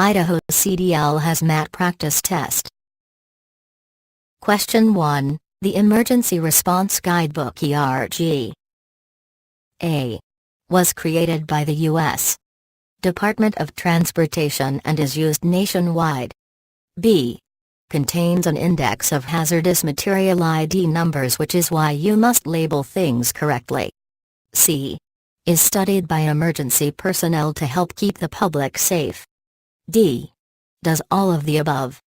Idaho CDL HazMat Practice Test. Question 1. The Emergency Response Guidebook (ERG) A. Was created by the U.S. Department of Transportation and is used nationwide. B. Contains an index of hazardous material ID numbers, which is why you must label things correctly. C. Is studied by emergency personnel to help keep the public safe. D. Does all of the above.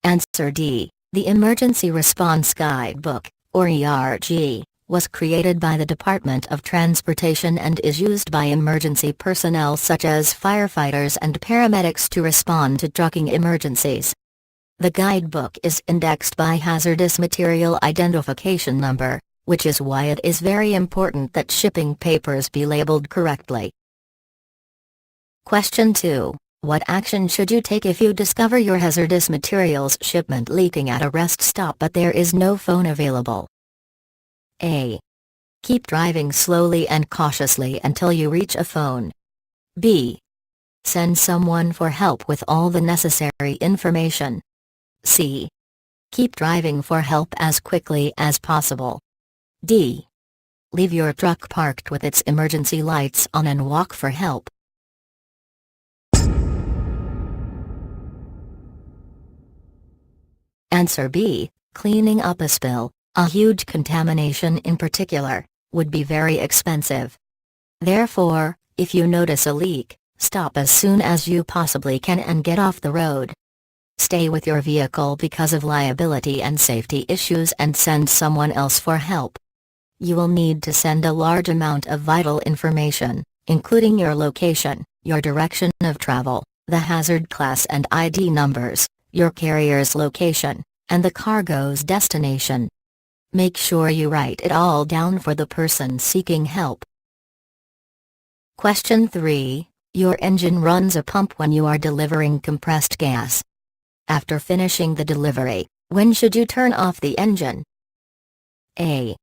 Answer D. The Emergency Response Guidebook, or ERG, was created by the Department of Transportation and is used by emergency personnel such as firefighters and paramedics to respond to trucking emergencies. The guidebook is indexed by hazardous material identification number, which is why it is very important that shipping papers be labeled correctly. Question 2. What action should you take if you discover your hazardous materials shipment leaking at a rest stop but there is no phone available? A. Keep driving slowly and cautiously until you reach a phone. B. Send someone for help with all the necessary information. C. Keep driving for help as quickly as possible. D. Leave your truck parked with its emergency lights on and walk for help. Answer B. Cleaning up a spill, a huge contamination in particular, would be very expensive. Therefore, if you notice a leak, stop as soon as you possibly can and get off the road. Stay with your vehicle because of liability and safety issues and send someone else for help. You will need to send a large amount of vital information, including your location, your direction of travel, the hazard class and ID numbers, your carrier's location, and the cargo's destination. Make sure you write it all down for the person seeking help. Question 3. Your engine runs a pump when you are delivering compressed gas. After finishing the delivery, when should you turn off the engine? A.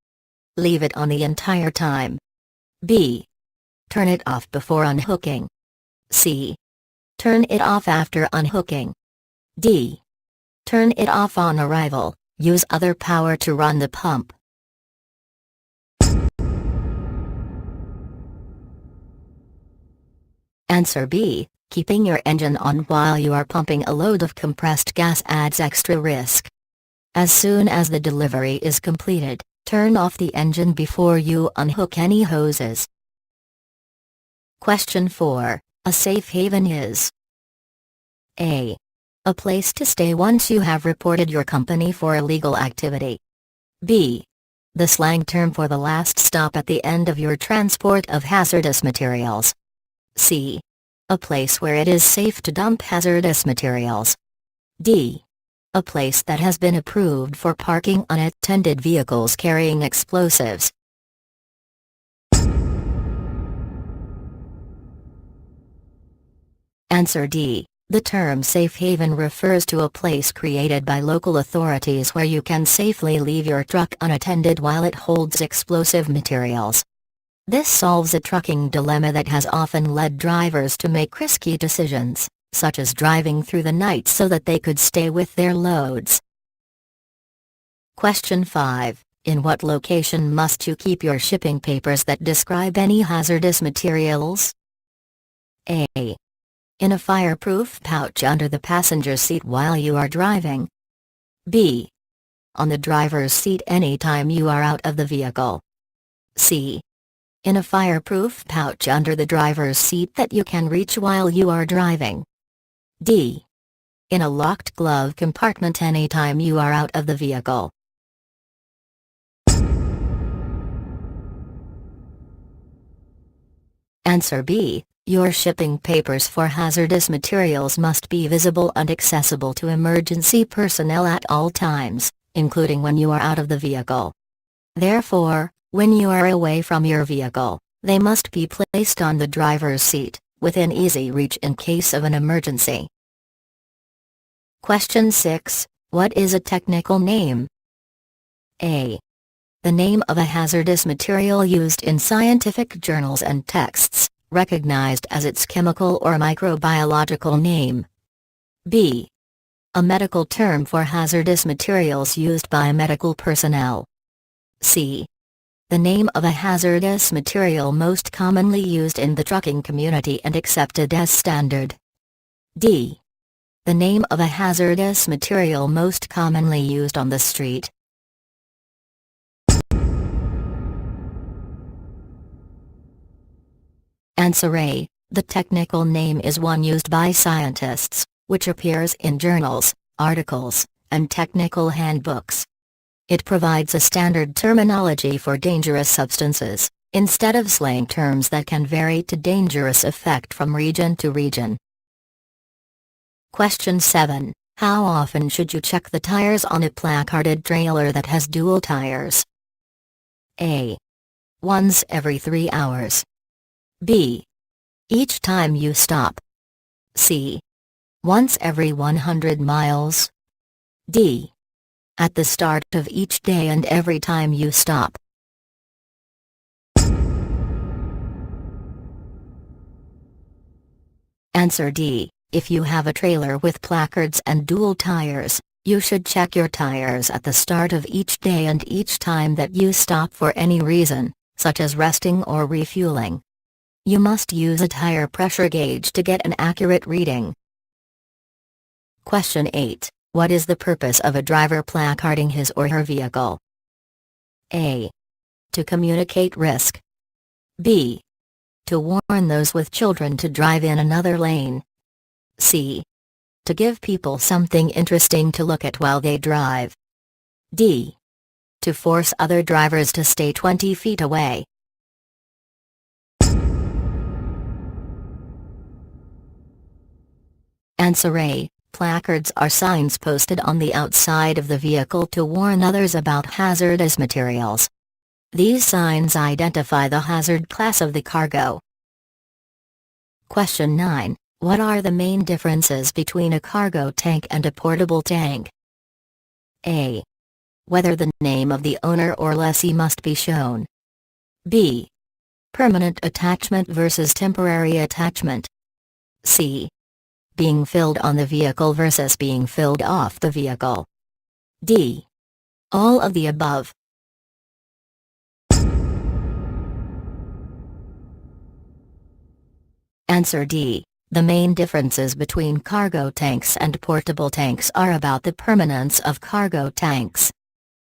Leave it on the entire time. B. Turn it off before unhooking. C. Turn it off after unhooking. D. Turn it off on arrival. Use other power to run the pump. Answer B. Keeping your engine on while you are pumping a load of compressed gas adds extra risk. As soon as the delivery is completed, turn off the engine before you unhook any hoses. Question 4. A safe haven is A. A place to stay once you have reported your company for illegal activity. B. The slang term for the last stop at the end of your transport of hazardous materials. C. A place where it is safe to dump hazardous materials. D. A place that has been approved for parking unattended vehicles carrying explosives. Answer D. The term safe haven refers to a place created by local authorities where you can safely leave your truck unattended while it holds explosive materials. This solves a trucking dilemma that has often led drivers to make risky decisions, such as driving through the night so that they could stay with their loads. Question 5. In what location must you keep your shipping papers that describe any hazardous materials? A. In a fireproof pouch under the passenger seat while you are driving. B. On the driver's seat anytime you are out of the vehicle. C. In a fireproof pouch under the driver's seat that you can reach while you are driving. D. In a locked glove compartment anytime you are out of the vehicle. Answer B. Your shipping papers for hazardous materials must be visible and accessible to emergency personnel at all times, including when you are out of the vehicle. Therefore, when you are away from your vehicle, they must be placed on the driver's seat, within easy reach in case of an emergency. Question 6. What is a technical name? A. The name of a hazardous material used in scientific journals and texts, recognized as its chemical or microbiological name. B. A medical term for hazardous materials used by medical personnel. C. The name of a hazardous material most commonly used in the trucking community and accepted as standard. D. The name of a hazardous material most commonly used on the street. Answer A. The technical name is one used by scientists, which appears in journals, articles, and technical handbooks. It provides a standard terminology for dangerous substances, instead of slang terms that can vary to dangerous effect from region to region. Question 7. How often should you check the tires on a placarded trailer that has dual tires? A. Once every 3 hours. B. Each time you stop. C. Once every 100 miles. D. At the start of each day and every time you stop. Answer D. If you have a trailer with placards and dual tires, you should check your tires at the start of each day and each time that you stop for any reason, such as resting or refueling. You must use a tire pressure gauge to get an accurate reading. Question 8. What is the purpose of a driver placarding his or her vehicle? A. To communicate risk. B. To warn those with children to drive in another lane. C. To give people something interesting to look at while they drive. D. To force other drivers to stay 20 feet away. Answer A. Placards are signs posted on the outside of the vehicle to warn others about hazardous materials. These signs identify the hazard class of the cargo. Question 9. What are the main differences between a cargo tank and a portable tank? A. Whether the name of the owner or lessee must be shown. B. Permanent attachment versus temporary attachment. C. Being filled on the vehicle versus being filled off the vehicle. D. All of the above. Answer D. The main differences between cargo tanks and portable tanks are about the permanence of cargo tanks.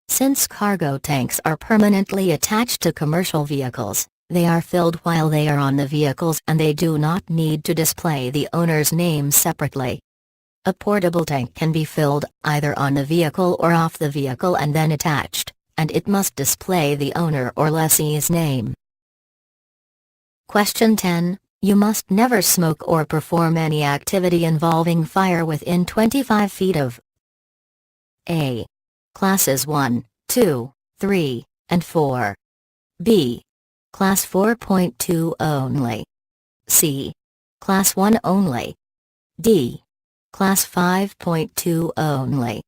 Since cargo tanks are permanently attached to commercial vehicles, they are filled while they are on the vehicles and they do not need to display the owner's name separately. A portable tank can be filled either on the vehicle or off the vehicle and then attached, and it must display the owner or lessee's name. Question 10. You must never smoke or perform any activity involving fire within 25 feet of A. Classes 1, 2, 3, and 4. B. Class 4.2 only. C. Class 1 only. D. Class 5.2 only.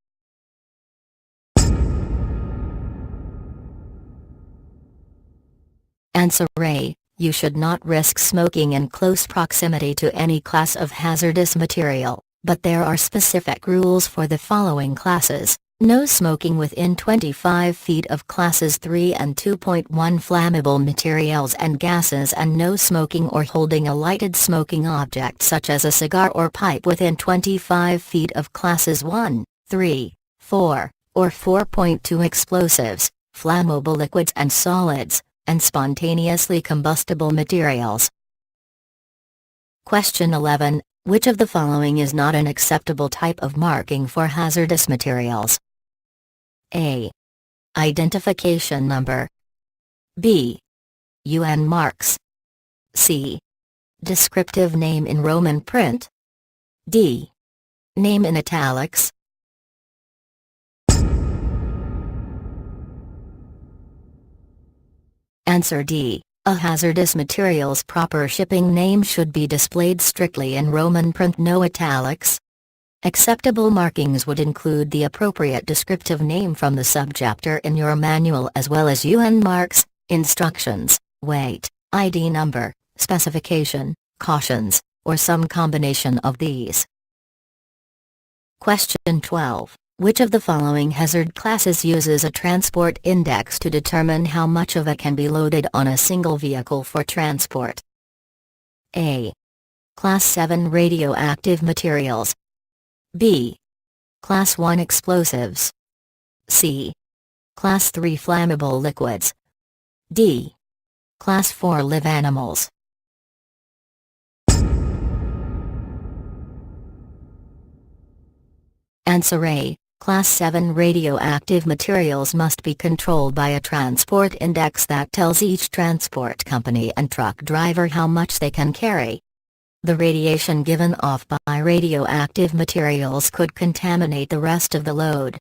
Answer A. You should not risk smoking in close proximity to any class of hazardous material, but there are specific rules for the following classes: no smoking within 25 feet of classes 3 and 2.1 flammable materials and gases, and no smoking or holding a lighted smoking object such as a cigar or pipe within 25 feet of classes 1, 3, 4, or 4.2 explosives, flammable liquids and solids, and spontaneously combustible materials. Question 11. Which of the following is not an acceptable type of marking for hazardous materials? A. Identification number. B. UN marks. C. Descriptive name in Roman print. D. Name in italics. Answer D. A hazardous material's proper shipping name should be displayed strictly in Roman print, no italics. Acceptable markings would include the appropriate descriptive name from the subchapter in your manual as well as UN marks, instructions, weight, ID number, specification, cautions, or some combination of these. Question 12. Which of the following hazard classes uses a transport index to determine how much of it can be loaded on a single vehicle for transport? A. Class 7 radioactive materials. B. Class 1 explosives. C. Class 3 flammable liquids. D. Class 4 live animals. Answer A. Class 7 radioactive materials must be controlled by a transport index that tells each transport company and truck driver how much they can carry. The radiation given off by radioactive materials could contaminate the rest of the load.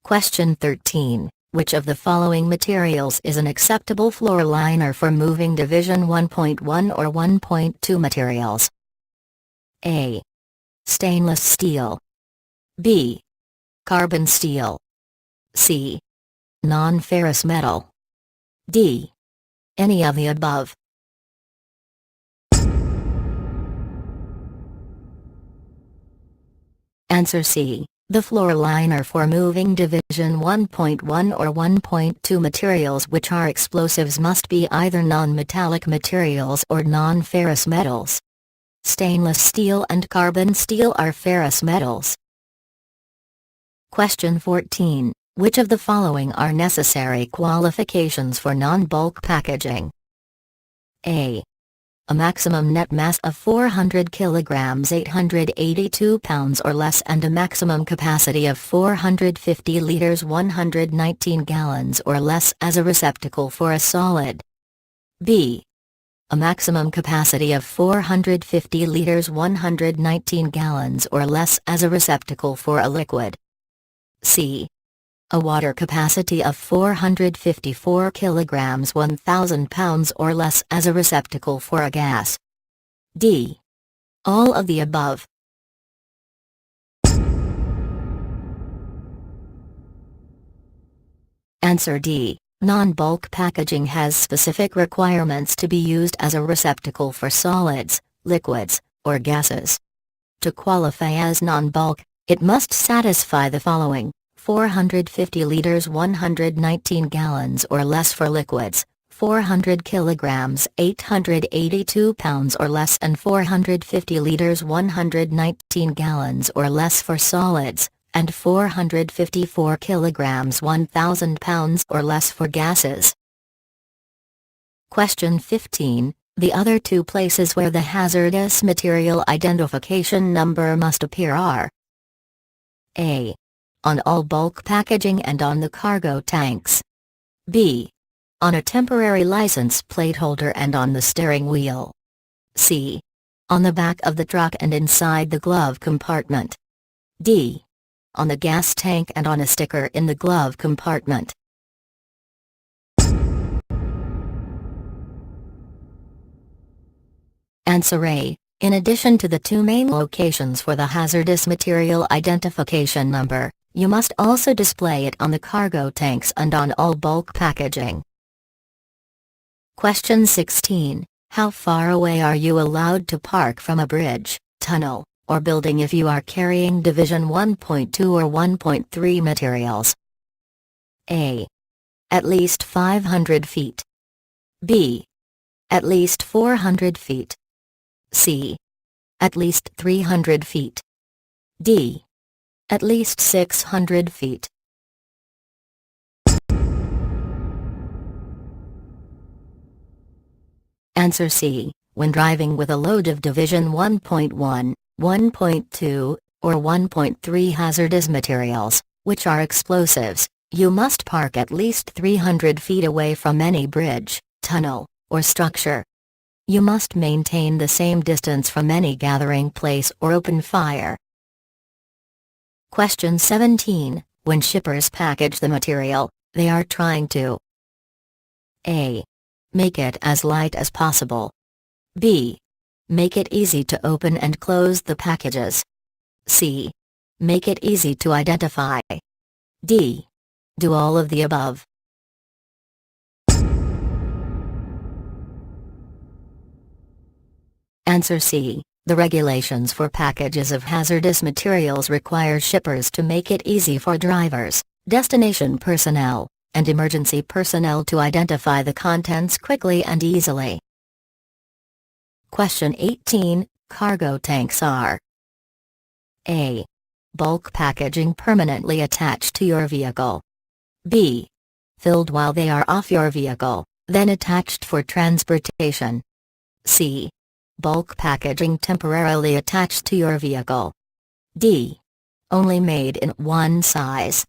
Question 13. Which of the following materials is an acceptable floor liner for moving Division 1.1 or 1.2 materials? A. Stainless steel. B. Carbon steel. C. Non-ferrous metal. D. Any of the above. Answer C. The floor liner for moving Division 1.1 or 1.2 materials which are explosives must be either non-metallic materials or non-ferrous metals. Stainless steel and carbon steel are ferrous metals. Question 14. Which of the following are necessary qualifications for non-bulk packaging? A. A maximum net mass of 400 kilograms 882 pounds or less and a maximum capacity of 450 liters 119 gallons or less as a receptacle for a solid. B. A maximum capacity of 450 liters 119 gallons or less as a receptacle for a liquid. C. A water capacity of 454 kilograms 1,000 pounds or less as a receptacle for a gas. D. All of the above. Answer D. Non-bulk packaging has specific requirements to be used as a receptacle for solids, liquids, or gases. To qualify as non-bulk, it must satisfy the following: 450 liters 119 gallons or less for liquids, 400 kilograms 882 pounds or less and 450 liters 119 gallons or less for solids, and 454 kilograms 1,000 pounds or less for gases. Question 15. The other two places where the hazardous material identification number must appear are: A. On all bulk packaging and on the cargo tanks. B. On a temporary license plate holder and on the steering wheel. C. On the back of the truck and inside the glove compartment. D. On the gas tank and on a sticker in the glove compartment. Answer A. In addition to the two main locations for the hazardous material identification number, you must also display it on the cargo tanks and on all bulk packaging. Question 16. How far away are you allowed to park from a bridge, tunnel, or building if you are carrying Division 1.2 or 1.3 materials? A. At least 500 feet. B. At least 400 feet. C. At least 300 feet. D. At least 600 feet. Answer C. When driving with a load of Division 1.1, 1.2, or 1.3 hazardous materials, which are explosives, you must park at least 300 feet away from any bridge, tunnel, or structure. You must maintain the same distance from any gathering place or open fire. Question 17. When shippers package the material, they are trying to: A. Make it as light as possible. B. Make it easy to open and close the packages. C. Make it easy to identify. D. Do all of the above. Answer C. The regulations for packages of hazardous materials require shippers to make it easy for drivers, destination personnel, and emergency personnel to identify the contents quickly and easily. Question 18. Cargo tanks are A. Bulk packaging permanently attached to your vehicle. B. Filled while they are off your vehicle, then attached for transportation. C. Bulk packaging temporarily attached to your vehicle. D. Only made in one size.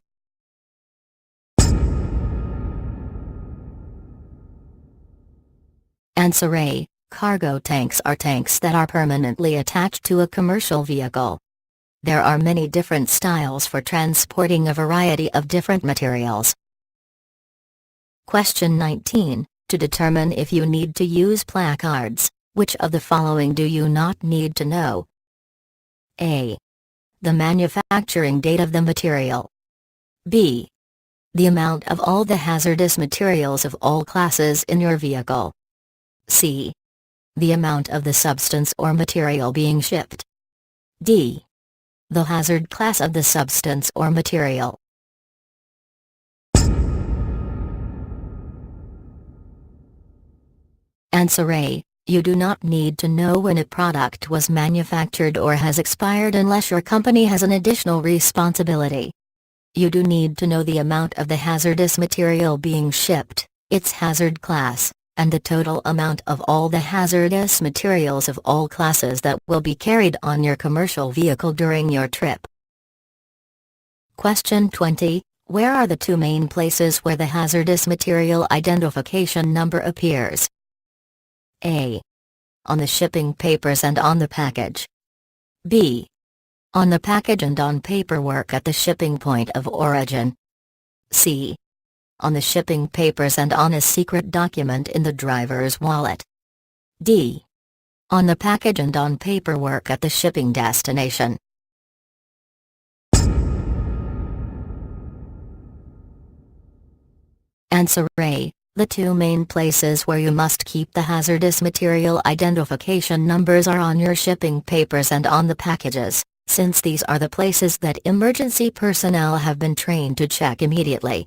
Answer A. Cargo tanks are tanks that are permanently attached to a commercial vehicle. There are many different styles for transporting a variety of different materials. Question 19. To determine if you need to use placards, which of the following do you not need to know? A. The manufacturing date of the material. B. The amount of all the hazardous materials of all classes in your vehicle. C. The amount of the substance or material being shipped. D. The hazard class of the substance or material. Answer A. You do not need to know when a product was manufactured or has expired unless your company has an additional responsibility. You do need to know the amount of the hazardous material being shipped, its hazard class, and the total amount of all the hazardous materials of all classes that will be carried on your commercial vehicle during your trip. Question 20. Where are the two main places where the hazardous material identification number appears? A. On the shipping papers and on the package. B. On the package and on paperwork at the shipping point of origin. C. On the shipping papers and on a secret document in the driver's wallet. D. On the package and on paperwork at the shipping destination. Answer A. The two main places where you must keep the hazardous material identification numbers are on your shipping papers and on the packages, since these are the places that emergency personnel have been trained to check immediately.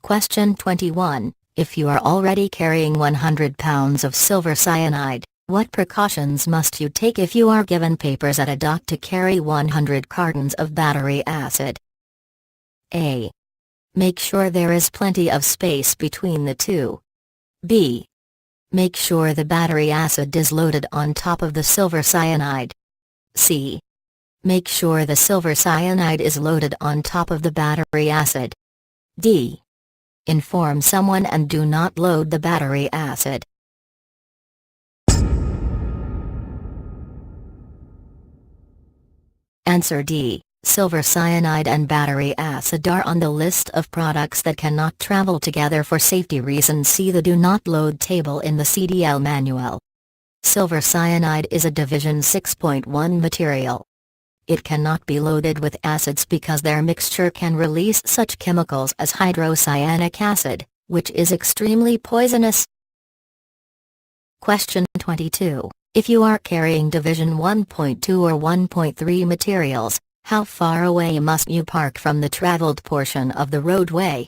Question 21. If you are already carrying 100 pounds of silver cyanide, what precautions must you take if you are given papers at a dock to carry 100 cartons of battery acid? A. Make sure there is plenty of space between the two. B. Make sure the battery acid is loaded on top of the silver cyanide. C. Make sure the silver cyanide is loaded on top of the battery acid. D. Inform someone and do not load the battery acid. Answer D. Silver cyanide and battery acid are on the list of products that cannot travel together for safety reasons. See the Do Not Load table in the CDL Manual. Silver cyanide is a Division 6.1 material. It cannot be loaded with acids because their mixture can release such chemicals as hydrocyanic acid, which is extremely poisonous. Question 22. If you are carrying Division 1.2 or 1.3 materials, how far away must you park from the traveled portion of the roadway?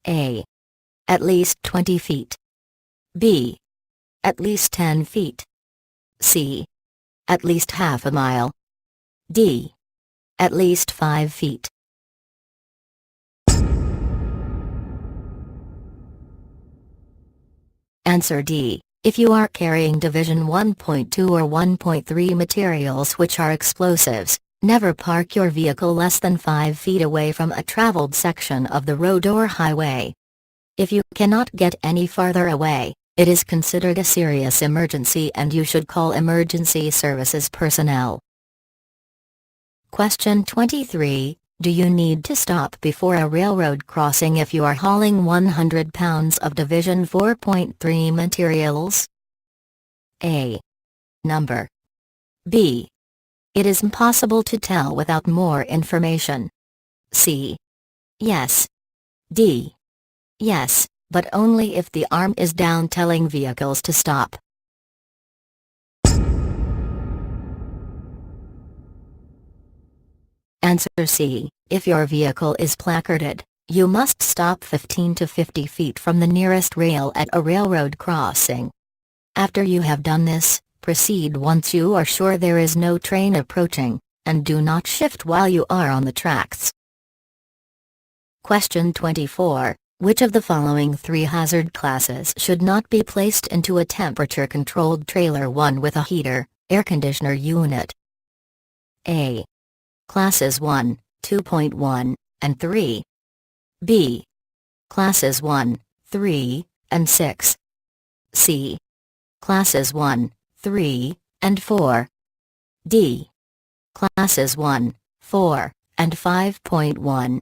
A. At least 20 feet. B. At least 10 feet. C. At least half a mile. D. At least 5 feet. Answer D. If you are carrying Division 1.2 or 1.3 materials which are explosives, never park your vehicle less than 5 feet away from a traveled section of the road or highway. If you cannot get any farther away, it is considered a serious emergency and you should call emergency services personnel. Question 23. Do you need to stop before a railroad crossing if you are hauling 100 pounds of Division 4.3 materials? A. Number. B. It is impossible to tell without more information. C. Yes. D. Yes, but only if the arm is down telling vehicles to stop. Answer C. If your vehicle is placarded, you must stop 15 to 50 feet from the nearest rail at a railroad crossing. After you have done this, proceed once you are sure there is no train approaching, and do not shift while you are on the tracks. Question 24. Which of the following three hazard classes should not be placed into a temperature-controlled trailer 1 with a heater, air conditioner unit? A. Classes 1, 2.1, and 3. B. Classes 1, 3, and 6. C. Classes 1, 3, and 4. D. Classes 1, 4, and 5.1.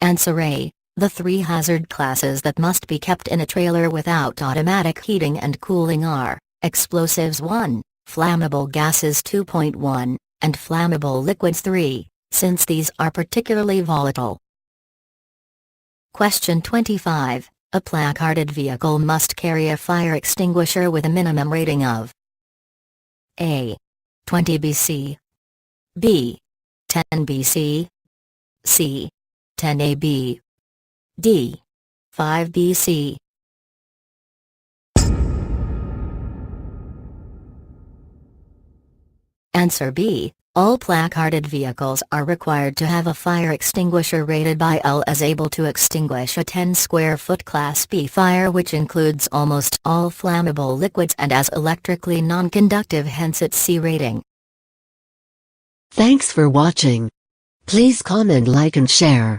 Answer A. The three hazard classes that must be kept in a trailer without automatic heating and cooling are explosives 1, flammable gases 2.1, and flammable liquids 3, since these are particularly volatile. Question 25. A placarded vehicle must carry a fire extinguisher with a minimum rating of A. 20 BC, B. 10 BC, C. 10 AB, D. 5 BC. Answer B. All placarded vehicles are required to have a fire extinguisher rated by L as able to extinguish a 10 square foot Class B fire, which includes almost all flammable liquids, and as electrically non-conductive, hence its C rating. Thanks for watching. Please comment, like and share.